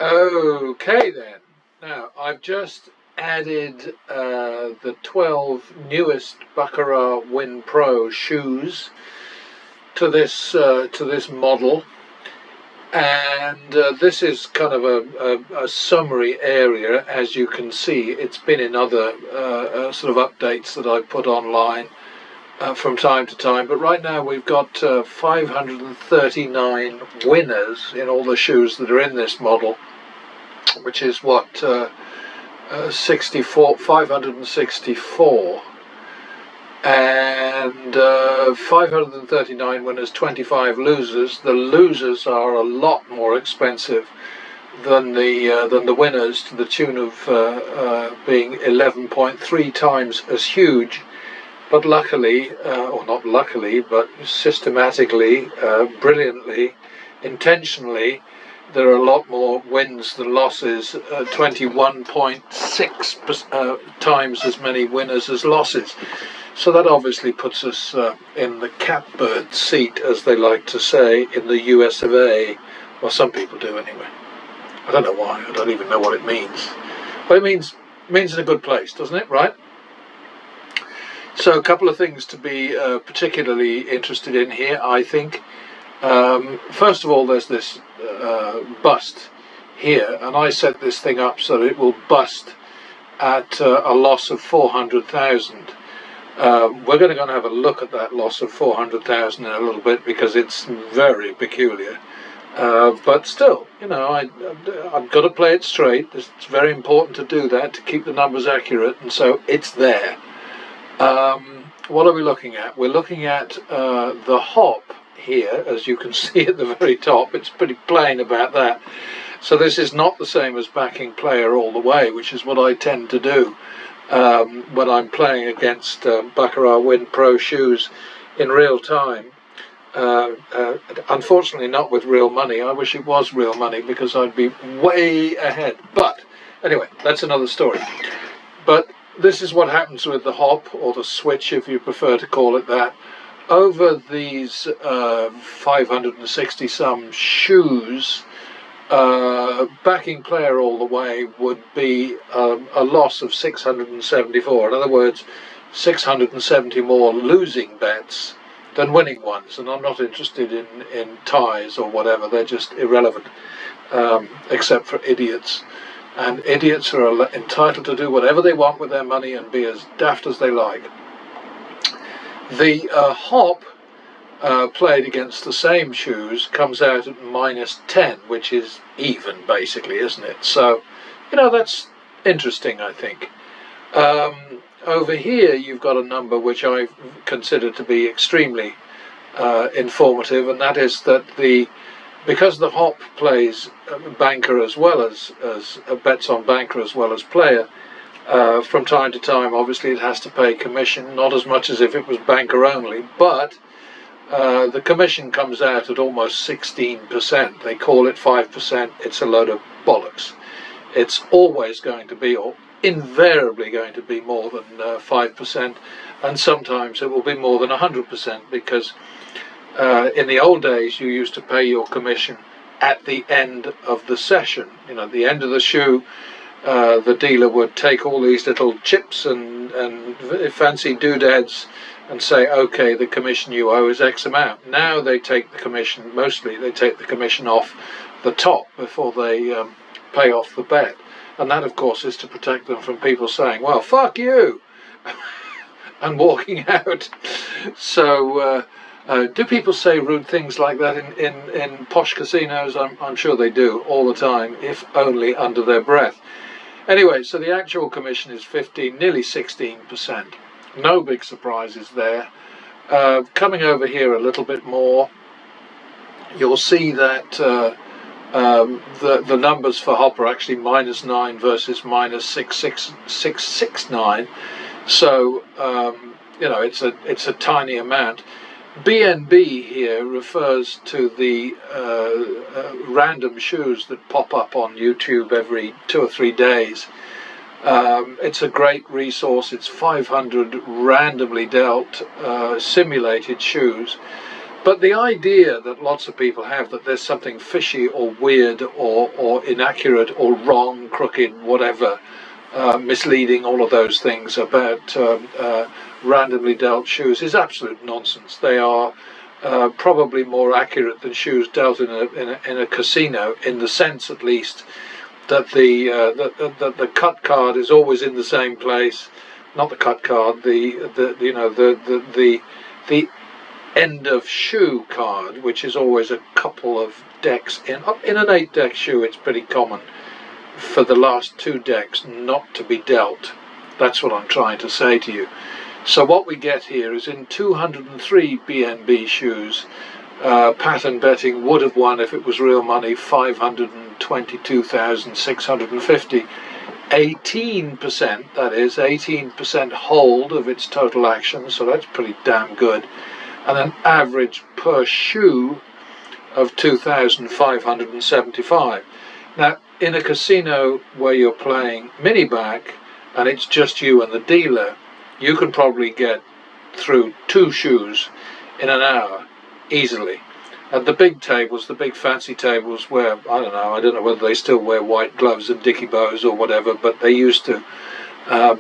Okay then, now I've just added the 12 newest Baccarat Win Pro shoes to this model, and this is kind of a summary area. As you can see, it's been in other sort of updates that I've put online from time to time, but right now we've got 539 winners in all the shoes that are in this model, which is what 564, and 539 winners, 25 losers. The losers are a lot more expensive than the winners, to the tune of being 11.3 times as huge. But luckily, or not luckily, but systematically, brilliantly, intentionally, there are a lot more wins than losses, 21.6 times as many winners as losses. So that obviously puts us in the catbird seat, as they like to say, in the US of A. Well, some people do anyway. I don't know why, I don't even know what it means. But it means in a good place, doesn't it, right? So a couple of things to be particularly interested in here, I think. First of all, there's this bust here, and I set this thing up so that it will bust at a loss of 400,000. We're going to go and have a look at that loss of 400,000 in a little bit, because it's very peculiar. But still, you know, I've got to play it straight. It's very important to do that, to keep the numbers accurate, and so it's there. What are we looking at? We're looking at the hop here, as you can see at the very top. It's pretty plain about that. So this is not the same as backing player all the way, which is what I tend to do when I'm playing against Baccarat Win Pro shoes in real time. Unfortunately not with real money. I wish it was real money, because I'd be way ahead. But anyway, that's another story. But this is what happens with the hop, or the switch if you prefer to call it that. Over these 560 some shoes, backing player all the way would be a loss of 674. In other words, 670 more losing bets than winning ones. And I'm not interested in ties or whatever, they're just irrelevant, except for idiots. And idiots are entitled to do whatever they want with their money and be as daft as they like. The hop played against the same shoes comes out at -10, which is even, basically, isn't it? So, you know, that's interesting, I think. Over here you've got a number which I consider to be extremely informative, and that is that because the hop plays banker as well as bets on banker as well as player, from time to time obviously it has to pay commission, not as much as if it was banker only, but the commission comes out at almost 16%. They call it 5%. It's a load of bollocks. It's always going to be, or invariably going to be, more than 5%, and sometimes it will be more than 100%, because in the old days you used to pay your commission at the end of the session. You know, at the end of the shoe, the dealer would take all these little chips and fancy doodads and say, okay, the commission you owe is X amount. Now they take the commission, mostly they take the commission off the top before they pay off the bet. And that, of course, is to protect them from people saying, well, fuck you, and walking out. So do people say rude things like that in posh casinos? I'm sure they do all the time, if only under their breath. Anyway, so the actual commission is 15, nearly 16%. No big surprises there. Coming over here a little bit more, you'll see that the numbers for hop are actually -9 versus -669. So you know, it's a tiny amount. BNB here refers to the random shoes that pop up on YouTube every 2 or 3 days. It's a great resource. It's 500 randomly dealt simulated shoes But the idea that lots of people have that there's something fishy or weird or inaccurate or wrong, crooked, whatever, misleading, all of those things about randomly dealt shoes is absolute nonsense. They are probably more accurate than shoes dealt in a casino, in the sense, at least, that the cut card is always in the same place. Not the cut card, the end of shoe card, which is always a couple of decks in an 8-deck shoe. It's pretty common for the last 2 decks not to be dealt. That's what I'm trying to say to you. So what we get here is, in 203 BNB shoes, pattern betting would have won, if it was real money, 522,650. 18%, that is 18% hold of its total action, so that's pretty damn good. And an average per shoe of 2,575. Now, in a casino where you're playing mini-back and it's just you and the dealer, you can probably get through 2 shoes in an hour easily. At the big tables, the big fancy tables, where I don't know whether they still wear white gloves and dicky bows or whatever, but they used to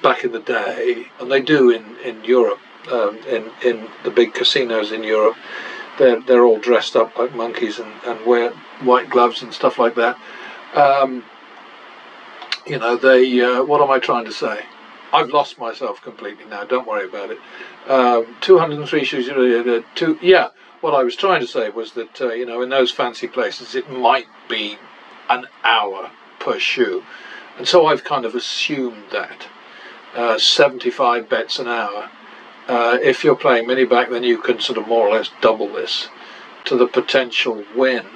back in the day, and they do in Europe. In the big casinos in Europe, they're all dressed up like monkeys and wear white gloves and stuff like that. What am I trying to say? I've lost myself completely now, don't worry about it. 203 shoes, what I was trying to say was that, in those fancy places, it might be an hour per shoe. And so I've kind of assumed that. 75 bets an hour. If you're playing mini-back, then you can sort of more or less double this to the potential win.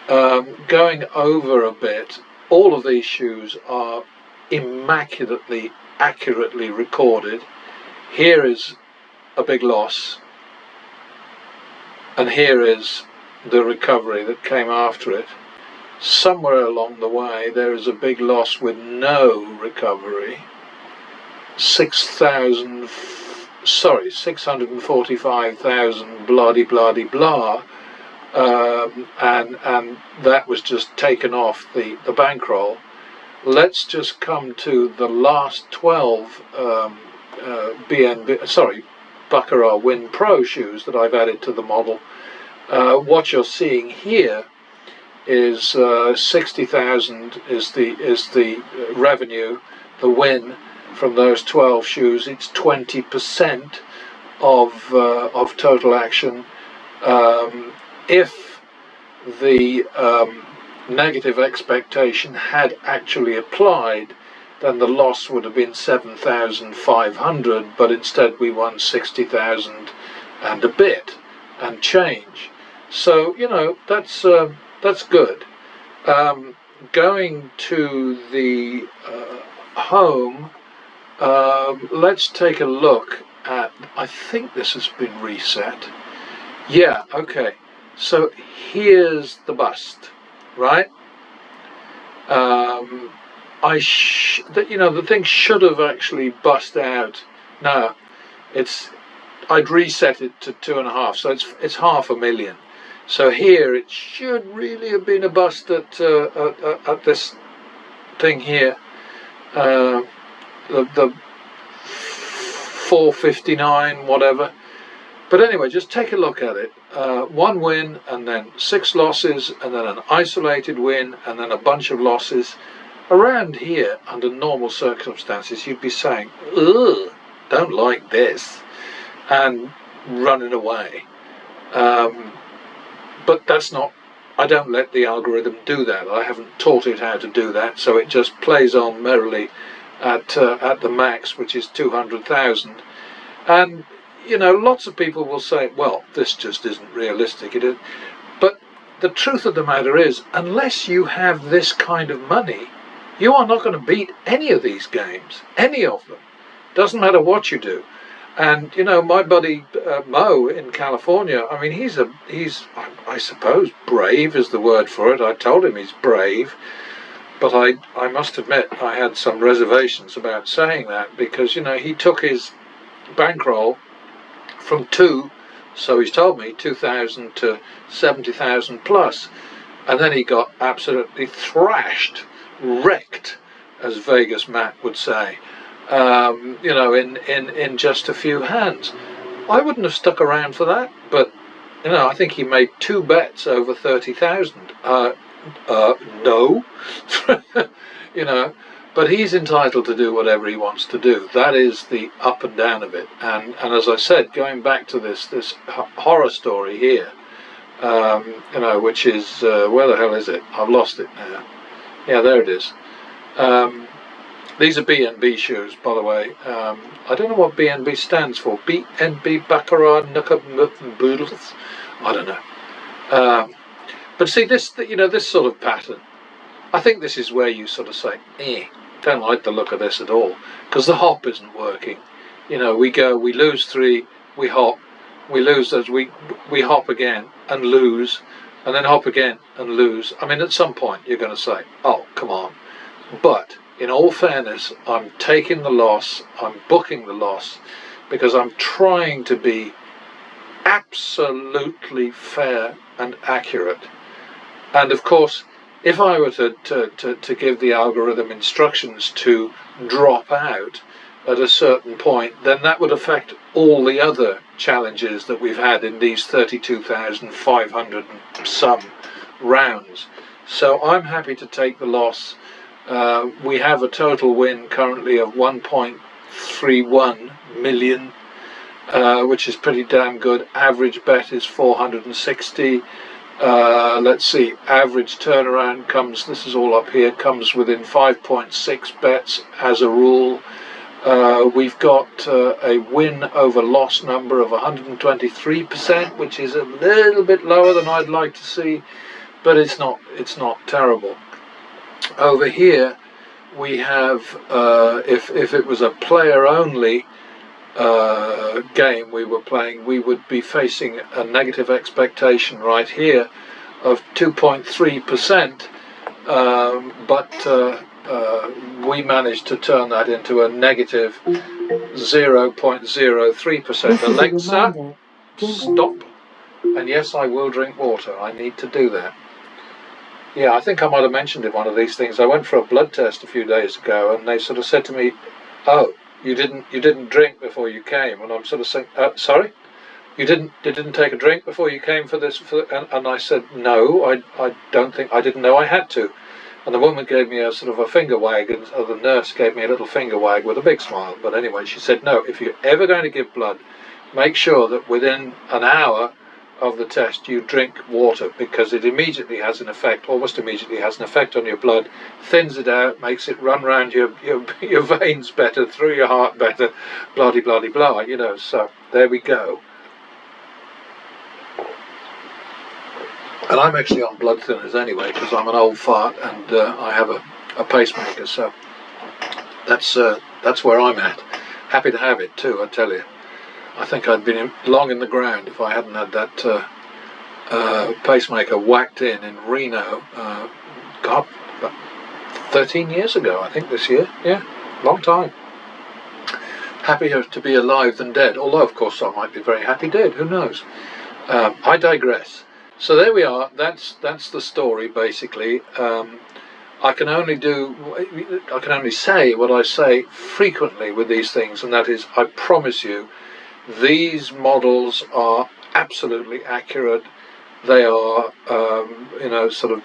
Going over a bit, all of these shoes are immaculately, accurately recorded. Here is a big loss, and here is the recovery that came after it. Somewhere along the way there is a big loss with no recovery. 645,000 bloody blah, and that was just taken off the bankroll. Let's just come to the last 12 Baccarat Win Pro shoes that I've added to the model. What you're seeing here is 60,000 is the revenue, the win from those 12 shoes. It's 20% of total action. If the negative expectation had actually applied, then the loss would have been 7,500, but instead we won 60,000 and a bit and change. So that's good. Going to the home, let's take a look at, I think this has been reset. Yeah, okay. So here's the bust, right? The thing should have actually bust out. No, I'd reset it to 2.5, so it's 500,000. So here it should really have been a bust at this thing here, the 459 whatever. But anyway, just take a look at it. 1 win, and then 6 losses, and then an isolated win, and then a bunch of losses. Around here, under normal circumstances, you'd be saying, ugh, don't like this, and running away. But that's not, I don't let the algorithm do that. I haven't taught it how to do that, so it just plays on merrily at the max, which is 200,000. And lots of people will say, well, this just isn't realistic. It is. But the truth of the matter is, unless you have this kind of money, you are not going to beat any of these games, any of them. Doesn't matter what you do. And my buddy Mo in California, I mean, he's I suppose brave is the word for it. I told him he's brave, but I must admit I had some reservations about saying that, because he took his bankroll from 2 So he's told me 2,000 to 70,000 plus. And then he got absolutely thrashed, wrecked, as Vegas Matt would say, you know, in just a few hands. I wouldn't have stuck around for that, but, you know, I think he made 2 bets over 30,000. No, you know, but he's entitled to do whatever he wants to do. That is the up and down of it. And as I said, going back to this horror story here, you know, which is, where the hell is it? I've lost it now. Yeah, there it is. These are BNB shoes, by the way. I don't know what BNB stands for. BNB Baccarat Nuka Boodles. I don't know. But see, this, you know, this sort of pattern, I think this is where you sort of say, don't like the look of this at all, because the hop isn't working. You know, we lose 3, we hop, we lose those, we hop again and lose, and then hop again and lose. I mean, at some point you're going to say, oh, come on. But in all fairness, I'm taking the loss, I'm booking the loss, because I'm trying to be absolutely fair and accurate. And of course, if I were to give the algorithm instructions to drop out at a certain point, then that would affect all the other challenges that we've had in these 32,500 and some rounds. So I'm happy to take the loss. We have a total win currently of 1.31 million, which is pretty damn good. Average bet is 460. Let's see, average turnaround comes, this is all up here, comes within 5.6 bets as a rule. We've got a win over loss number of 123%, which is a little bit lower than I'd like to see, but it's not terrible. Over here we have, if it was a player only game we were playing, we would be facing a negative expectation right here of 2.3%, but we managed to turn that into a negative 0.03%. Alexa, stop. And yes, I will drink water. I need to do that. Yeah, I think I might have mentioned in one of these things. I went for a blood test a few days ago, and they sort of said to me, "Oh, you didn't drink before you came," and I'm sort of saying, "Sorry, you didn't take a drink before you came for this?" And I said, "No, I don't think, I didn't know I had to." And the woman gave me a sort of a finger wag, and the nurse gave me a little finger wag with a big smile. But anyway, she said, "No, if you're ever going to give blood, make sure that within an hour of the test you drink water, because it immediately has an effect, almost immediately has an effect on your blood, thins it out, makes it run round your veins better, through your heart better, blah de blah de blah, you know." So there we go. And I'm actually on blood thinners anyway, because I'm an old fart and I have a pacemaker, so that's where I'm at. Happy to have it too, I tell you. I think I'd been long in the ground if I hadn't had that pacemaker whacked in Reno, God, about 13 years ago, I think, this year. Yeah, long time. Happier to be alive than dead, although of course I might be very happy dead, who knows. I digress. So there we are, that's the story basically. I can only say what I say frequently with these things, and that is, I promise you, these models are absolutely accurate. They are, you know, sort of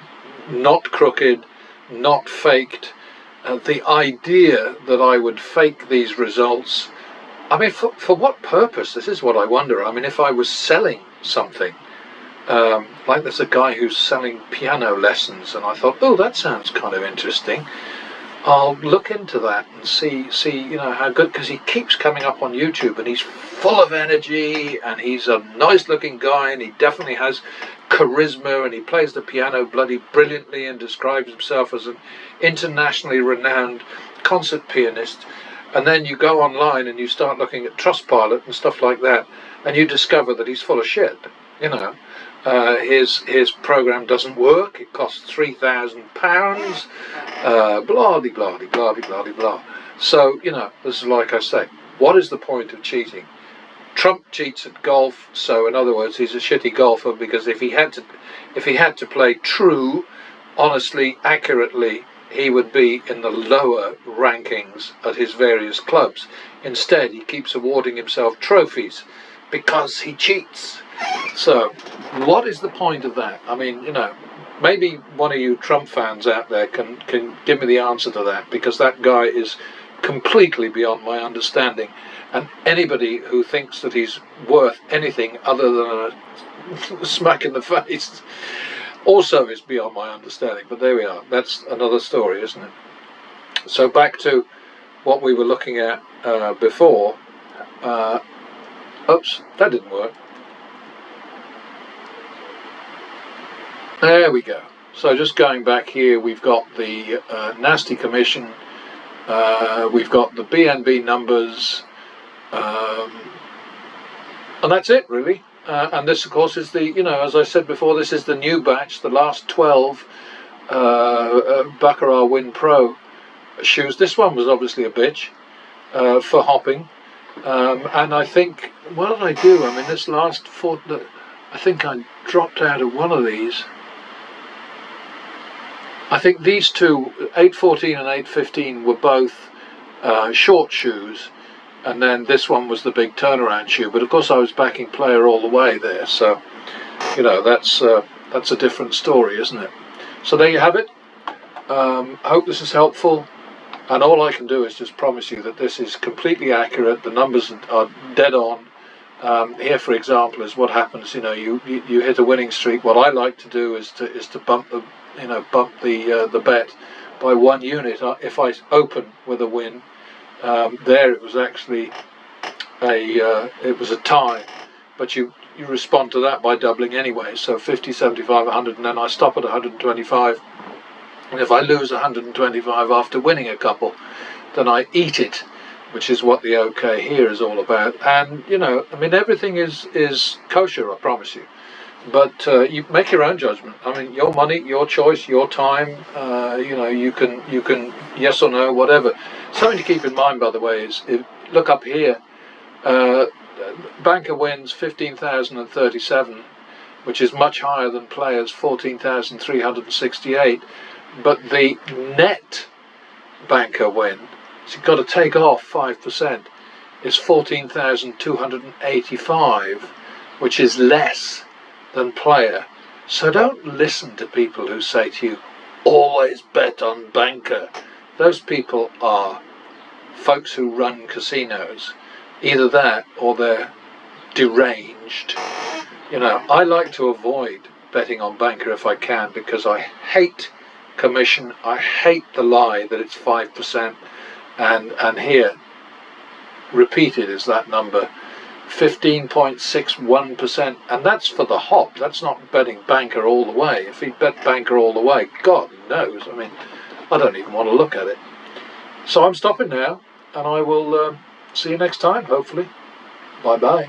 not crooked, not faked. The idea that I would fake these results, I mean, for what purpose? This is what I wonder. I mean, if I was selling something, like there's a guy who's selling piano lessons, and I thought, oh, that sounds kind of interesting. I'll look into that and see, you know, how good, because he keeps coming up on YouTube and he's full of energy and he's a nice looking guy and he definitely has charisma and he plays the piano bloody brilliantly and describes himself as an internationally renowned concert pianist. And then you go online and you start looking at Trustpilot and stuff like that, and you discover that he's full of shit, you know. His program doesn't work. It costs £3,000. Blah de blah de blah de blah de blah. So, you know, this is like I say, what is the point of cheating? Trump cheats at golf, so in other words, he's a shitty golfer, because if he had to play true, honestly, accurately, he would be in the lower rankings at his various clubs. Instead, he keeps awarding himself trophies because he cheats. So, what is the point of that? I mean, you know, maybe one of you Trump fans out there can give me the answer to that, because that guy is completely beyond my understanding. And anybody who thinks that he's worth anything other than a smack in the face also is beyond my understanding. But there we are. That's another story, isn't it? So back to what we were looking at before. Oops, that didn't work. There we go. So just going back here, we've got the nasty commission. We've got the BNB numbers. And that's it, really. And this, of course, is the, you know, as I said before, this is the new batch, the last 12 Baccarat Win Pro shoes. This one was obviously a bitch for hopping. And I think, what did I do? I mean, this last fortnight, I think I dropped out of one of these. I think these two, 814 and 815, were both short shoes. And then this one was the big turnaround shoe, but of course I was backing player all the way there, so you know that's a different story, isn't it? So there you have it. I hope this is helpful, and all I can do is just promise you that this is completely accurate. The numbers are dead on. Here, for example, is what happens. You know, you hit a winning streak. What I like to do is to bump the bet by 1 unit. If I open with a win. There it was actually a tie, but you respond to that by doubling anyway, so 50, 75, 100, and then I stop at 125, and if I lose 125 after winning a couple, then I eat it, which is what the OK here is all about. And you know, I mean, everything is kosher, I promise you, but you make your own judgment. I mean, your money, your choice, your time. You know, you can yes or no, whatever. Something to keep in mind, by the way, is look up here. Banker wins 15,037, which is much higher than players 14,368. But the net banker win, so you've got to take off 5%, is 14,285, which is less than player. So don't listen to people who say to you, always bet on banker. Those people are folks who run casinos. Either that or they're deranged. You know, I like to avoid betting on banker if I can, because I hate commission. I hate the lie that it's 5%. And here, repeated is that number, 15.61%, and that's for the hop. That's not betting banker all the way. If he bet banker all the way, God knows. I mean, I don't even want to look at it. So I'm stopping now, and I will see you next time, hopefully. Bye-bye.